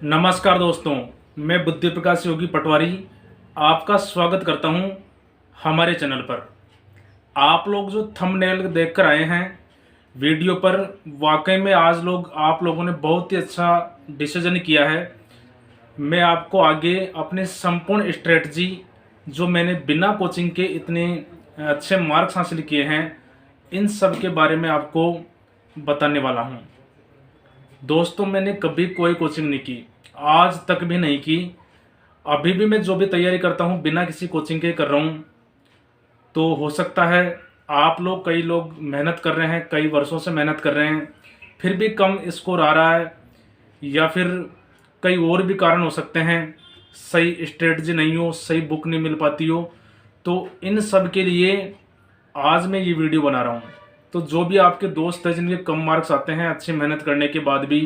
नमस्कार दोस्तों, मैं बुद्धि प्रकाश योगी पटवारी आपका स्वागत करता हूं हमारे चैनल पर। आप लोग जो थंबनेल देखकर आए हैं वीडियो पर, वाकई में आज आप लोगों ने बहुत ही अच्छा डिसीजन किया है। मैं आपको आगे अपने संपूर्ण स्ट्रेटजी जो मैंने बिना कोचिंग के इतने अच्छे मार्क्स हासिल किए हैं, इन सब के बारे में आपको बताने वाला हूं। दोस्तों, मैंने कभी कोई कोचिंग नहीं की, आज तक भी नहीं की। अभी भी मैं जो भी तैयारी करता हूँ बिना किसी कोचिंग के कर रहा हूँ। तो हो सकता है कई लोग मेहनत कर रहे हैं, कई वर्षों से मेहनत कर रहे हैं, फिर भी कम स्कोर आ रहा है, या फिर कई और भी कारण हो सकते हैं। सही स्ट्रेटजी नहीं हो, सही बुक नहीं मिल पाती हो। तो इन सब के लिए आज मैं ये वीडियो बना रहा हूँ। तो जो भी आपके दोस्त हैं जिनके कम मार्क्स आते हैं अच्छी मेहनत करने के बाद भी,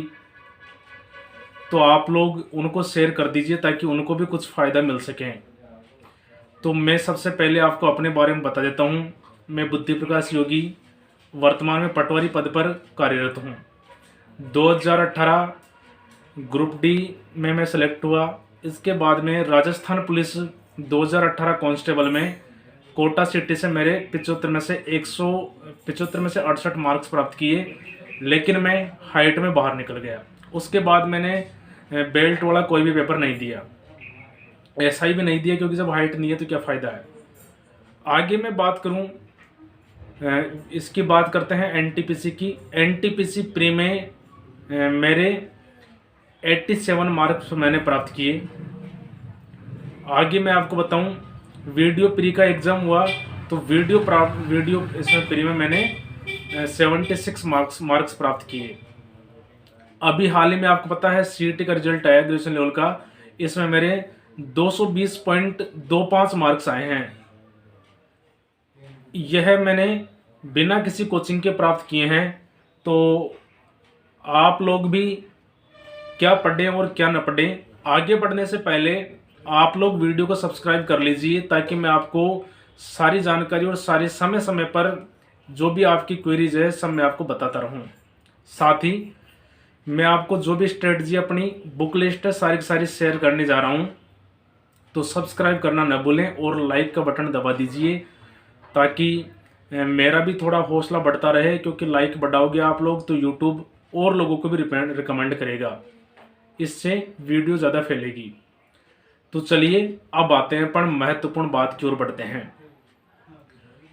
तो आप लोग उनको शेयर कर दीजिए ताकि उनको भी कुछ फ़ायदा मिल सके। तो मैं सबसे पहले आपको अपने बारे में बता देता हूँ। मैं बुद्धि प्रकाश योगी वर्तमान में पटवारी पद पर कार्यरत हूँ। 2018 ग्रुप डी में मैं सेलेक्ट हुआ। इसके बाद में राजस्थान पुलिस 2018 कांस्टेबल में कोटा सिटी से मेरे 75 में से 68 मार्क्स प्राप्त किए, लेकिन मैं हाइट में बाहर निकल गया। उसके बाद मैंने बेल्ट वाला कोई भी पेपर नहीं दिया, ऐसा ही भी नहीं दिया, क्योंकि जब हाइट नहीं है तो क्या फ़ायदा है। आगे मैं बात करूं, इसकी बात करते हैं एनटीपीसी की। एनटीपीसी प्री में मेरे 87 मार्क्स मैंने प्राप्त किए। आगे मैं आपको बताऊं, वीडियो प्री का एग्ज़ाम हुआ तो वीडियो इसमें प्री में मैंने 76 मार्क्स प्राप्त किए। अभी हाल ही में आपको पता है सीईटी का रिजल्ट आया ग्रेजुएशन लेवल का, इसमें मेरे 220.25 मार्क्स आए हैं। यह मैंने बिना किसी कोचिंग के प्राप्त किए हैं। तो आप लोग भी क्या पढ़ें और क्या न पढ़ें, आगे बढ़ने से पहले आप लोग वीडियो को सब्सक्राइब कर लीजिए, ताकि मैं आपको सारी जानकारी और सारी समय समय पर जो भी आपकी क्वेरीज है सब मैं आपको बताता रहूं। साथ ही मैं आपको जो भी स्ट्रेटजी अपनी बुक लिस्ट है सारी की सारी शेयर करने जा रहा हूं। तो सब्सक्राइब करना न भूलें और लाइक का बटन दबा दीजिए, ताकि मेरा भी थोड़ा हौसला बढ़ता रहे, क्योंकि लाइक बढ़ाओगे आप लोग तो यूट्यूब और लोगों को भी रिकमेंड करेगा, इससे वीडियो ज़्यादा फैलेगी। तो चलिए अब आते हैं अपन महत्वपूर्ण बात की ओर बढ़ते हैं।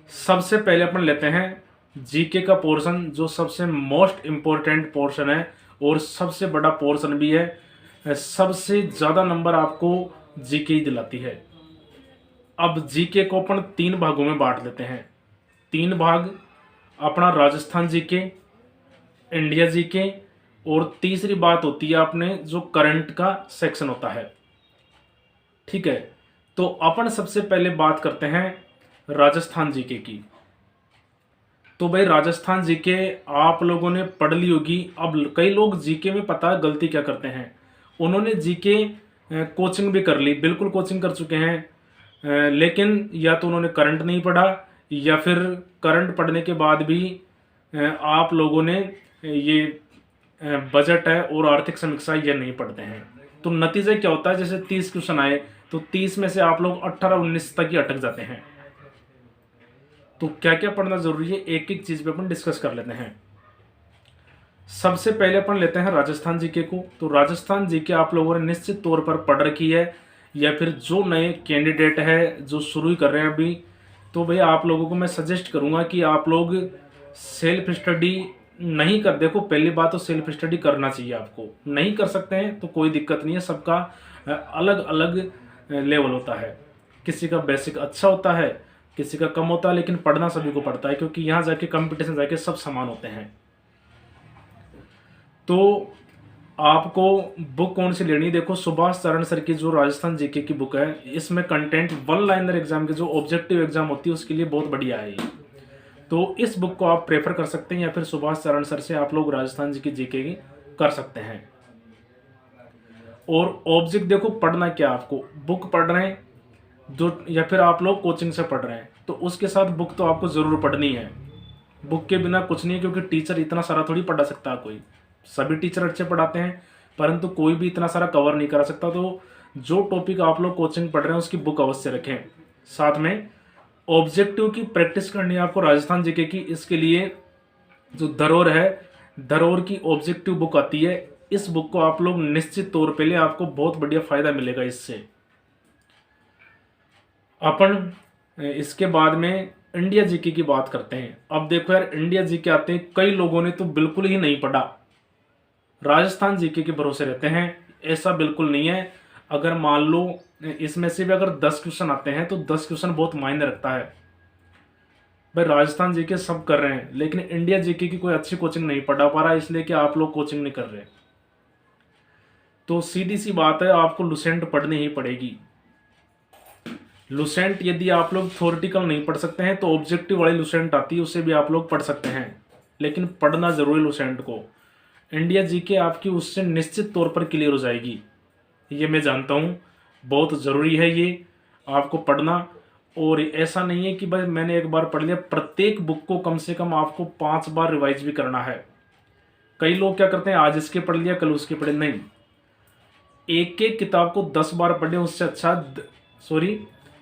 सबसे पहले अपन लेते हैं जीके का पोर्शन, जो सबसे मोस्ट इम्पोर्टेंट पोर्शन है और सबसे बड़ा पोर्शन भी है। सबसे ज़्यादा नंबर आपको जीके ही दिलाती है। अब जीके को अपन 3 भागों में बांट लेते हैं। 3 भाग अपना राजस्थान जीके, इंडिया जीके, और तीसरी बात होती है अपने जो करंट का सेक्शन होता है। ठीक है, तो अपन सबसे पहले बात करते हैं राजस्थान जीके की। तो भाई राजस्थान जीके आप लोगों ने पढ़ ली होगी। अब कई लोग जीके में पता है गलती क्या करते हैं, उन्होंने जीके कोचिंग भी कर ली, बिल्कुल कोचिंग कर चुके हैं, लेकिन या तो उन्होंने करंट नहीं पढ़ा, या फिर करंट पढ़ने के बाद भी आप लोगों ने ये बजट है और आर्थिक समीक्षा ये नहीं पढ़ते हैं। तो नतीजा क्या होता है, जैसे 30 क्वेश्चन आए तो 30 में से आप लोग 18-19 तक ही अटक जाते हैं। तो क्या क्या पढ़ना जरूरी है, एक एक चीज पे अपन डिस्कस कर लेते हैं। सबसे पहले अपन लेते हैं राजस्थान जीके को। तो राजस्थान जीके आप लोगों ने निश्चित तौर पर पढ़ रखी है, या फिर जो नए कैंडिडेट है जो शुरू ही कर रहे हैं अभी, तो भाई आप लोगों को मैं सजेस्ट करूंगा कि आप लोग सेल्फ स्टडी नहीं कर, देखो पहली बात तो सेल्फ स्टडी करना चाहिए आपको। नहीं कर सकते हैं तो कोई दिक्कत नहीं है, सबका अलग अलग लेवल होता है। किसी का बेसिक अच्छा होता है, किसी का कम होता है, लेकिन पढ़ना सभी को पड़ता है, क्योंकि यहाँ जाके कंपटीशन जाके सब समान होते हैं। तो आपको बुक कौन सी लेनी, देखो सुभाष चरण सर की जो राजस्थान जीके की बुक है, इसमें कंटेंट 1 लाइनर एग्जाम के जो ऑब्जेक्टिव एग्जाम होती है उसके लिए बहुत बढ़िया है ये। तो इस बुक को आप प्रेफर कर सकते हैं, या फिर सुभाष चरण सर से आप लोग राजस्थान जी की जीके की कर सकते हैं। और ऑब्जेक्ट देखो पढ़ना क्या, आपको बुक पढ़ रहे हैं जो, या फिर आप लोग कोचिंग से पढ़ रहे हैं, तो उसके साथ बुक तो आपको जरूर पढ़नी है। बुक के बिना कुछ नहीं है, क्योंकि टीचर इतना सारा थोड़ी पढ़ा सकता है कोई। सभी टीचर अच्छे पढ़ाते हैं, परंतु कोई भी इतना सारा कवर नहीं करा सकता। तो जो टॉपिक आप लोग कोचिंग पढ़ रहे हैं उसकी बुक अवश्य रखें। साथ में ऑब्जेक्टिव की प्रैक्टिस करनी है आपको राजस्थान जीके की। इसके लिए जो धरोहर है, धरोहर की ऑब्जेक्टिव बुक आती है, इस बुक को आप लोग निश्चित तौर पे ले, आपको बहुत बढ़िया फायदा मिलेगा इससे। अपन इसके बाद में इंडिया जीके की बात करते हैं। अब देखो यार, इंडिया जीके आते हैं, कई लोगों ने तो बिल्कुल ही नहीं पढ़ा, राजस्थान जीके के भरोसे रहते हैं। ऐसा बिल्कुल नहीं है। अगर मान लो इसमें से भी अगर 10 क्वेश्चन आते हैं तो 10 क्वेश्चन बहुत मायने रखता है। भाई राजस्थान जीके सब कर रहे हैं, लेकिन इंडिया जीके की कोई अच्छी कोचिंग नहीं पढ़ा पा रहा, इसलिए कि आप लोग कोचिंग नहीं कर रहे। तो सीधी सी बात है, आपको लुसेंट पढ़नी ही पड़ेगी। लुसेंट यदि आप लोग थ्योरेटिकल नहीं पढ़ सकते हैं तो ऑब्जेक्टिव वाली लुसेंट आती है, उससे भी आप लोग पढ़ सकते हैं, लेकिन पढ़ना जरूरी लुसेंट को। इंडिया जीके आपकी उससे निश्चित तौर पर क्लियर हो जाएगी, ये मैं जानता हूँ। बहुत ज़रूरी है ये आपको पढ़ना। और ऐसा नहीं है कि भाई मैंने एक बार पढ़ लिया, प्रत्येक बुक को कम से कम आपको 5 बार रिवाइज भी करना है। कई लोग क्या करते हैं, आज इसके पढ़ लिया कल उसके पढ़े, नहीं। एक एक किताब को 10 बार पढ़े उससे अच्छा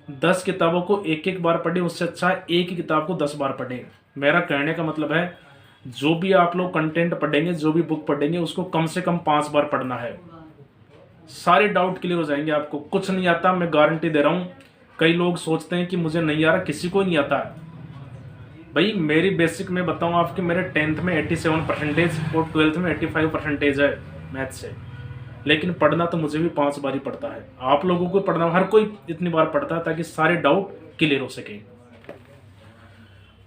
10 किताबों को एक एक बार पढ़े उससे अच्छा एक ही किताब को 10 बार पढ़ें। मेरा कहने का मतलब है, जो भी आप लोग कंटेंट पढ़ेंगे, जो भी बुक पढ़ेंगे, उसको कम से कम 5 बार पढ़ना है। सारे डाउट क्लियर हो जाएंगे। आपको कुछ नहीं आता, मैं गारंटी दे रहा हूँ। कई लोग सोचते हैं कि मुझे नहीं आ रहा, किसी को नहीं आता है। भाई मेरी बेसिक में बताऊँ आपके, मेरे 10th में 87% और 12th में 85% है मैथ से, लेकिन पढ़ना तो मुझे भी 5 बार ही पड़ता है। आप लोगों को पढ़ना, हर कोई इतनी बार पढ़ता है ताकि सारे डाउट क्लियर हो सके।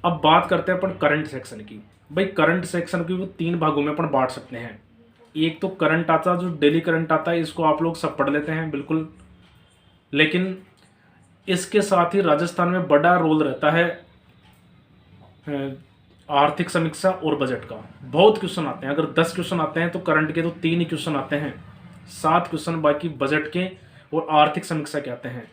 अब बात करते हैं अपन करंट सेक्शन की। भाई करंट सेक्शन की 3 भागों में अपन बांट सकते हैं। एक तो करंट आता है, जो डेली करंट आता है, इसको आप लोग सब पढ़ लेते हैं बिल्कुल, लेकिन इसके साथ ही राजस्थान में बड़ा रोल रहता है आर्थिक समीक्षा और बजट का। बहुत क्वेश्चन आते हैं, अगर 10 क्वेश्चन आते हैं तो करंट के तो 3 ही क्वेश्चन आते हैं, 7 क्वेश्चन बाकी बजट के और आर्थिक समीक्षा के आते हैं।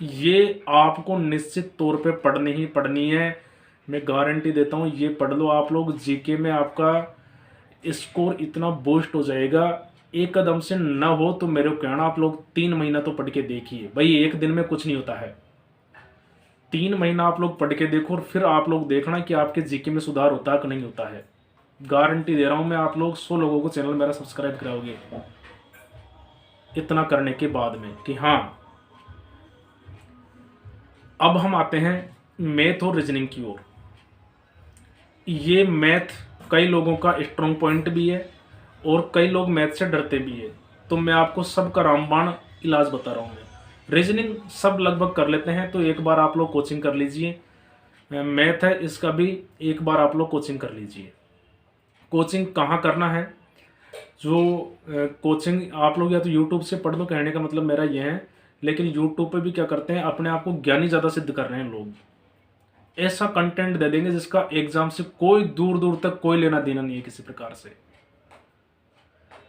ये आपको निश्चित तौर पे पढ़नी ही पढ़नी है, मैं गारंटी देता हूँ। ये पढ़ लो आप लोग, जीके में आपका स्कोर इतना बूस्ट हो जाएगा। एक कदम से न हो तो मेरे को कहना, आप लोग 3 महीना तो पढ़ के देखिए। भाई एक दिन में कुछ नहीं होता है, 3 महीना आप लोग पढ़ के देखो और फिर आप लोग देखना कि आपके जीके में सुधार होता है कि नहीं होता है। गारंटी दे रहा हूं मैं, आप लोग 100 लोगों को चैनल मेरा सब्सक्राइब कराओगे इतना करने के बाद में कि हाँ। अब हम आते हैं मैथ और रीजनिंग की ओर। ये मैथ कई लोगों का स्ट्रॉन्ग पॉइंट भी है और कई लोग मैथ से डरते भी है, तो मैं आपको सबका रामबाण इलाज बता रहा हूँ। रीजनिंग सब लगभग कर लेते हैं, तो एक बार आप लोग कोचिंग कर लीजिए। मैथ है, इसका भी एक बार आप लोग कोचिंग कर लीजिए। कोचिंग कहाँ करना है, जो कोचिंग आप लोग या तो यूट्यूब से पढ़ लो, कहने का मतलब मेरा ये है। लेकिन यूट्यूब पे भी क्या करते हैं, अपने आप को ज्ञानी ज़्यादा सिद्ध कर रहे हैं लोग। ऐसा कंटेंट दे देंगे जिसका एग्जाम से कोई दूर दूर तक कोई लेना देना नहीं है किसी प्रकार से।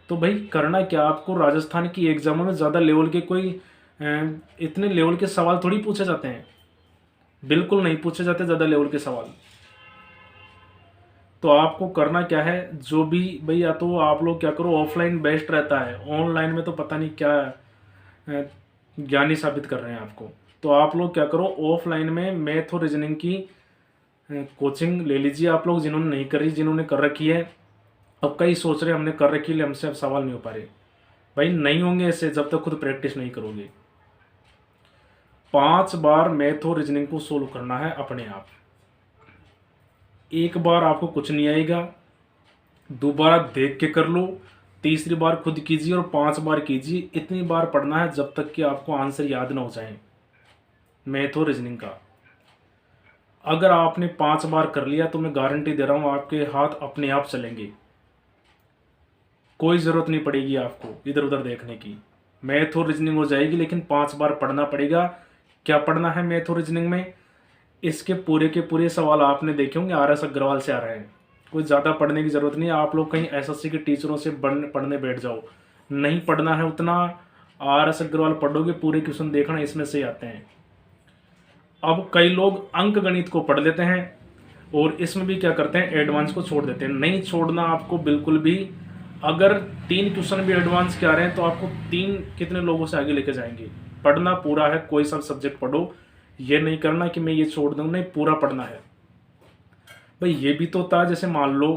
तो भाई करना क्या, आपको राजस्थान की एग्जामों में ज़्यादा लेवल के कोई इतने लेवल के सवाल थोड़ी पूछे जाते हैं, बिल्कुल नहीं पूछे जाते ज़्यादा लेवल के सवाल। तो आपको करना क्या है, जो भी भाई, या तो आप लोग क्या करो, ऑफलाइन बेस्ट रहता है, ऑनलाइन में तो पता नहीं क्या ज्ञानी साबित कर रहे हैं आपको। तो आप लोग क्या करो, ऑफलाइन में मैथ और रीजनिंग की कोचिंग ले लीजिए आप लोग, जिन्होंने नहीं करी, जिन्होंने कर रखी है। अब कई सोच रहे हमने कर रखी है, हमसे अब सवाल नहीं हो पा रहे। भाई नहीं होंगे ऐसे जब तक खुद प्रैक्टिस नहीं करोगे। 5 बार मैथ और रीजनिंग को सोल्व करना है अपने आप। एक बार आपको कुछ नहीं आएगा, दोबारा देख के कर लो, तीसरी बार खुद कीजिए और 5 बार कीजिए। इतनी बार पढ़ना है जब तक कि आपको आंसर याद ना हो जाए मैथ और रीजनिंग का। अगर आपने 5 बार कर लिया तो मैं गारंटी दे रहा हूं, आपके हाथ अपने आप चलेंगे, कोई ज़रूरत नहीं पड़ेगी आपको इधर उधर देखने की। मैथ और रीजनिंग हो जाएगी, लेकिन 5 बार पढ़ना पड़ेगा। क्या पढ़ना है मैथ और रीजनिंग में, इसके पूरे के पूरे सवाल आपने देखे होंगे RS अग्रवाल से आ रहे हैं। कोई ज़्यादा पढ़ने की ज़रूरत नहीं है। आप लोग कहीं SSC के टीचरों से पढ़ने बैठ जाओ, नहीं पढ़ना है उतना, RS अग्रवाल पढ़ोगे, पूरे क्वेश्चन देखना, इसमें से आते हैं। अब कई लोग अंक गणित को पढ़ लेते हैं और इसमें भी क्या करते हैं, एडवांस को छोड़ देते हैं। नहीं छोड़ना आपको बिल्कुल भी। अगर 3 क्वेश्चन भी एडवांस के आ रहे हैं तो आपको 3 कितने लोगों से आगे लेके जाएंगे। पढ़ना पूरा है, कोई सा सब्जेक्ट पढ़ो, ये नहीं करना कि मैं ये छोड़ दूँ, नहीं, पूरा पढ़ना है भाई। ये भी तो होता है, जैसे मान लो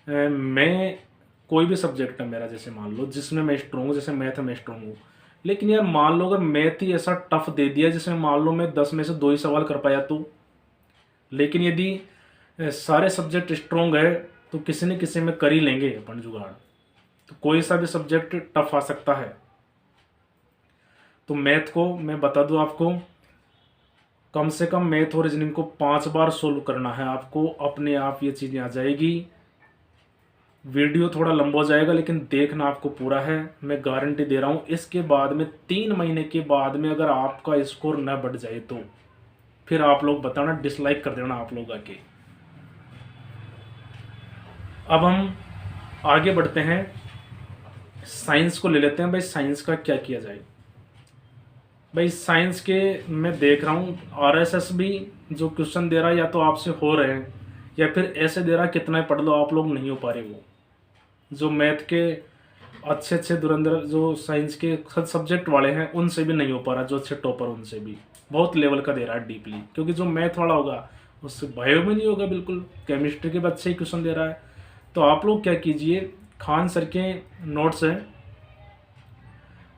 मैं कोई भी सब्जेक्ट है मेरा, जैसे मान लो जिसमें मैं स्ट्रॉन्ग हूँ, जैसे मैथ में स्ट्रॉन्ग हूँ, लेकिन यार मान लो अगर मैथ ही ऐसा टफ दे दिया जिसमें मान लो मैं 10 में से 2 ही सवाल कर पाया तो। लेकिन यदि सारे सब्जेक्ट स्ट्रॉन्ग है तो किसी न किसी में कर ही लेंगे अपन जुगाड़। तो कोई सा भी सब्जेक्ट टफ आ सकता है। तो मैथ को मैं बता दूं आपको, कम से कम मैथ और रीजनिंग को 5 बार सोल्व करना है आपको, अपने आप ये चीज़ें आ जाएगी। वीडियो थोड़ा लंबा हो जाएगा लेकिन देखना आपको पूरा है, मैं गारंटी दे रहा हूँ। इसके बाद में 3 महीने के बाद में अगर आपका स्कोर न बढ़ जाए तो फिर आप लोग बताना, डिसलाइक कर देना आप लोग आके। अब हम आगे बढ़ते हैं, साइंस को ले लेते हैं। भाई साइंस का क्या किया जाए। भाई साइंस के मैं देख रहा हूँ आरएसएस भी जो क्वेश्चन दे रहा है या तो आपसे हो रहे हैं या फिर ऐसे दे रहा है कितना पढ़ लो, आप लोग नहीं हो पा रहे। वो जो मैथ के अच्छे अच्छे धुरंधर जो साइंस के सब्जेक्ट वाले हैं उनसे भी नहीं हो पा रहा, जो अच्छे टॉपर उनसे भी बहुत लेवल का दे रहा है डीपली। क्योंकि जो मैथ वाला होगा उससे बायो में नहीं होगा बिल्कुल, केमिस्ट्री के भी अच्छे ही क्वेश्चन दे रहा है। तो आप लोग क्या कीजिए, खान सर के नोट्स हैं,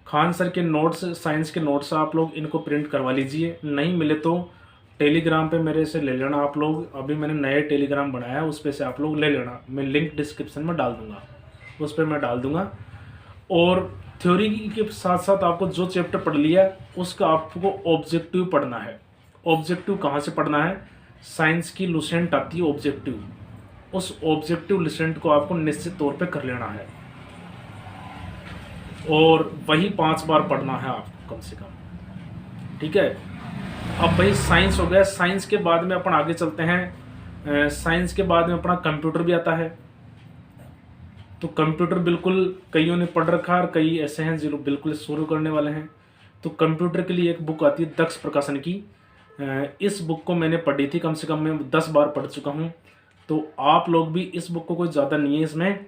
खान सर के नोट्स, साइंस के नोट्स आप लोग इनको प्रिंट करवा लीजिए। नहीं मिले तो टेलीग्राम पे मेरे से ले लेना आप लोग। अभी मैंने नया टेलीग्राम बनाया है, उस पर से आप लोग ले लेना। मैं लिंक डिस्क्रिप्शन में डाल दूंगा, उस पर मैं डाल दूंगा। और थ्योरी के साथ साथ आपको जो चैप्टर पढ़ लिया उसका आपको ऑब्जेक्टिव पढ़ना है। ऑब्जेक्टिव कहाँ से पढ़ना है, साइंस की लुसेंट आती है ऑब्जेक्टिव, उस ऑब्जेक्टिव लुसेंट को आपको निश्चित तौर पे कर लेना है और वही 5 बार पढ़ना है आपको कम से कम। ठीक है। अब भाई साइंस हो गया, साइंस के बाद में अपन आगे चलते हैं। साइंस के बाद में अपना कंप्यूटर भी आता है। तो कंप्यूटर बिल्कुल कईयों ने पढ़ रखा है और कई ऐसे हैं जो बिल्कुल शुरू करने वाले हैं। तो कंप्यूटर के लिए एक बुक आती है दक्ष प्रकाशन की, इस बुक को मैंने पढ़ी थी, कम से कम मैं 10 बार पढ़ चुका हूँ। तो आप लोग भी, इस बुक को कोई ज़्यादा नहीं है, इसमें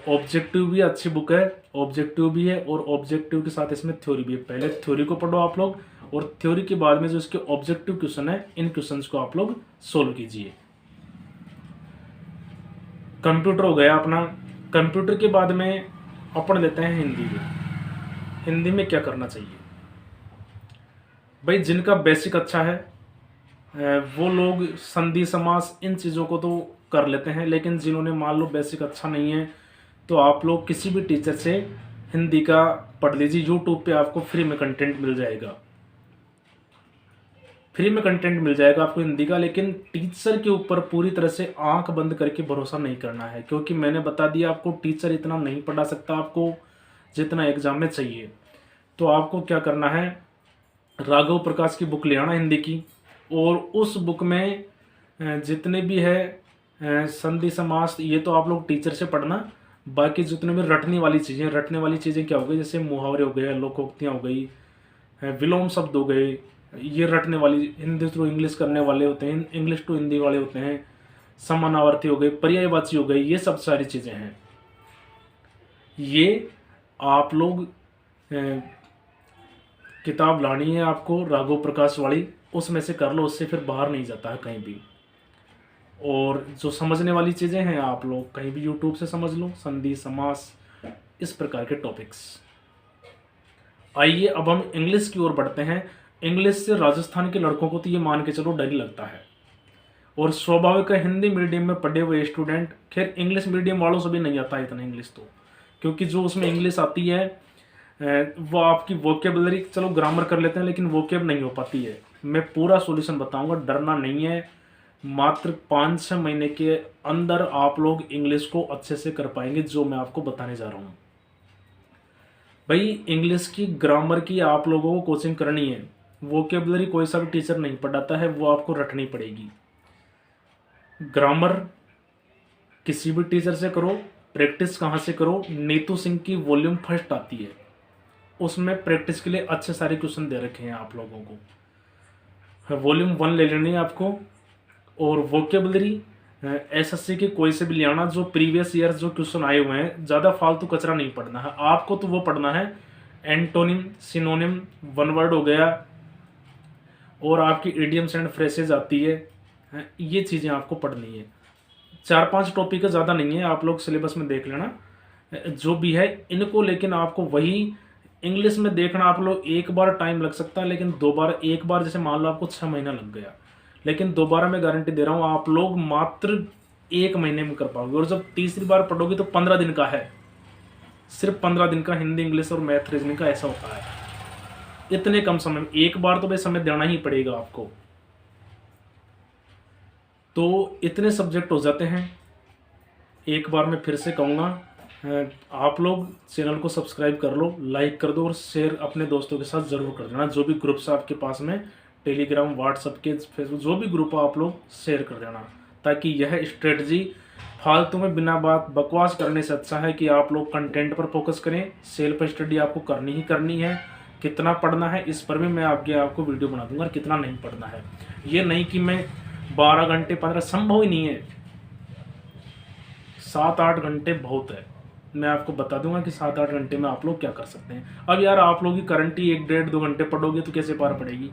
ऑब्जेक्टिव भी अच्छी बुक है, ऑब्जेक्टिव भी है और ऑब्जेक्टिव के साथ इसमें थ्योरी भी है। पहले थ्योरी को पढ़ो आप लोग और थ्योरी के बाद में जो इसके ऑब्जेक्टिव क्वेश्चन है इन क्वेश्चंस को आप लोग सोल्व कीजिए। कंप्यूटर हो गया अपना। कंप्यूटर के बाद में अपन लेते हैं हिंदी में। हिंदी में क्या करना चाहिए भाई, जिनका बेसिक अच्छा है वो लोग संधि समास इन चीज़ों को तो कर लेते हैं, लेकिन जिन्होंने मान लो बेसिक अच्छा नहीं है तो आप लोग किसी भी टीचर से हिंदी का पढ़ लीजिए। यूट्यूब पे आपको फ्री में कंटेंट मिल जाएगा, फ्री में कंटेंट मिल जाएगा आपको हिंदी का। लेकिन टीचर के ऊपर पूरी तरह से आंख बंद करके भरोसा नहीं करना है, क्योंकि मैंने बता दिया आपको टीचर इतना नहीं पढ़ा सकता आपको जितना एग्जाम में चाहिए। तो आपको क्या करना है, राघव प्रकाश की बुक ले आना हिंदी की, और उस बुक में जितने भी है संधि समास ये तो आप लोग टीचर से पढ़ना। बाकी जितने भी रटने वाली चीज़ें क्या हो गई, जैसे मुहावरे हो गए, लोकोक्तियाँ हो गई, विलोम शब्द हो गए, ये रटने वाली, हिंदी टू इंग्लिश करने वाले होते हैं, इंग्लिश टू हिंदी वाले होते हैं, समानार्थी हो गए, पर्यायवाची हो गई, ये सब सारी चीज़ें हैं। ये आप लोग किताब लानी है आपको राघव प्रकाश वाली, उसमें से कर लो, उससे फिर बाहर नहीं जाता है कहीं भी। और जो समझने वाली चीज़ें हैं आप लोग कहीं भी यूट्यूब से समझ लो, संधि समास इस प्रकार के टॉपिक्स। आइए अब हम इंग्लिश की ओर बढ़ते हैं। इंग्लिश से राजस्थान के लड़कों को तो ये मान के चलो डर ही लगता है, और स्वाभाविक है हिंदी मीडियम में पढ़े हुए स्टूडेंट, खैर इंग्लिश मीडियम वालों से भी नहीं आता है इतना इंग्लिश तो, क्योंकि जो उसमें इंग्लिश आती है वो आपकी वोकेबलरी, चलो ग्रामर कर लेते हैं लेकिन वोकेब नहीं हो पाती है। मैं पूरा सॉल्यूशन बताऊंगा, डरना नहीं है। मात्र 5-6 महीने के अंदर आप लोग इंग्लिश को अच्छे से कर पाएंगे, जो मैं आपको बताने जा रहा हूँ। भाई इंग्लिश की ग्रामर की आप लोगों को कोचिंग करनी है, वोकेबलरी कोई सा भी टीचर नहीं पढ़ाता है, वो आपको रटनी पड़ेगी। ग्रामर किसी भी टीचर से करो, प्रैक्टिस कहाँ से करो, नीतू सिंह की वॉल्यूम फर्स्ट आती है, उसमें प्रैक्टिस के लिए अच्छे सारे क्वेश्चन दे रखे हैं आप लोगों को। वॉल्यूम 1 ले लेनी है आपको। और वोकेबलरी एसएससी के कोई से भी ले आना, जो प्रीवियस ईयर जो क्वेश्चन आए हुए हैं, ज़्यादा फालतू कचरा नहीं पढ़ना है आपको। तो वो पढ़ना है एंटोनिम, सिनोनिम, वन वर्ड हो गया, और आपकी इडियम्स एंड फ्रेसेज आती है, ये चीज़ें आपको पढ़नी है। 4-5 टॉपिक ज़्यादा नहीं है, आप लोग सिलेबस में देख लेना जो भी है इनको। लेकिन आपको वही इंग्लिश में देखना, आप लोग एक बार टाइम लग सकता है, लेकिन दोबारा, एक बार जैसे मान लो आपको 6 महीना लग गया, लेकिन दोबारा मैं गारंटी दे रहा हूँ आप लोग मात्र 1 महीने में कर पाओगे। और जब तीसरी बार पढ़ोगे तो 15 दिन का है, सिर्फ 15 दिन का हिंदी, इंग्लिश और मैथ रीजनिंग का ऐसा होता है। इतने कम समय में एक बार तो भाई समय देना ही पड़ेगा आपको। तो इतने सब्जेक्ट हो जाते हैं। एक बार मैं फिर से कहूँगा, आप लोग चैनल को सब्सक्राइब कर लो, लाइक कर दो, और शेयर अपने दोस्तों के साथ ज़रूर कर देना। जो भी ग्रुप्स आपके पास में, टेलीग्राम, व्हाट्सएप के, फेसबुक, जो भी ग्रुप आप लोग शेयर कर देना, ताकि यह स्ट्रेटजी फालतू में बिना बात बकवास करने से अच्छा है कि आप लोग कंटेंट पर फोकस करें। सेल्फ स्टडी आपको करनी ही करनी है। कितना पढ़ना है इस पर भी मैं आपको वीडियो बना दूंगा, और कितना नहीं पढ़ना है। ये नहीं कि मैं 12 घंटे 15, संभव ही नहीं है। 7-8 घंटे बहुत है। मैं आपको बता दूंगा कि 7-8 घंटे में आप लोग क्या कर सकते हैं। अब यार आप लोग की करंट ही 1-1.5-2 घंटे पढ़ोगे तो कैसे पार पड़ेगी।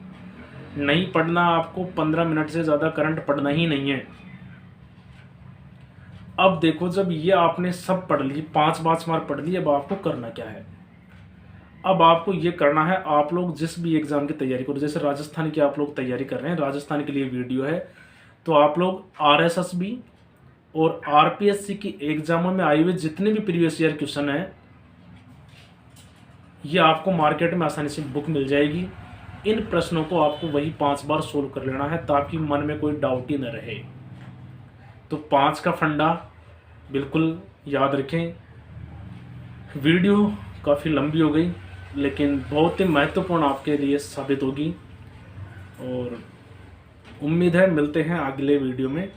नहीं पढ़ना आपको, 15 मिनट से ज़्यादा करंट पढ़ना ही नहीं है। अब देखो, जब ये आपने सब पढ़ ली, 5 मार्क पढ़ ली, अब आपको करना क्या है। अब आपको ये करना है, आप लोग जिस भी एग्जाम की तैयारी करो, जैसे राजस्थान की आप लोग तैयारी कर रहे हैं, राजस्थान के लिए वीडियो है, तो आप लोग आरएसएसबी और आरपीएससी की एग्जामों में आए हुए जितने भी प्रीवियस ईयर क्वेश्चन हैं, ये आपको मार्केट में आसानी से बुक मिल जाएगी। इन प्रश्नों को आपको वही 5 बार सोल्व कर लेना है, ताकि मन में कोई डाउट ही न रहे। तो 5 का फंडा बिल्कुल याद रखें। वीडियो काफ़ी लंबी हो गई, लेकिन बहुत ही महत्वपूर्ण आपके लिए साबित होगी, और उम्मीद है मिलते हैं अगले वीडियो में।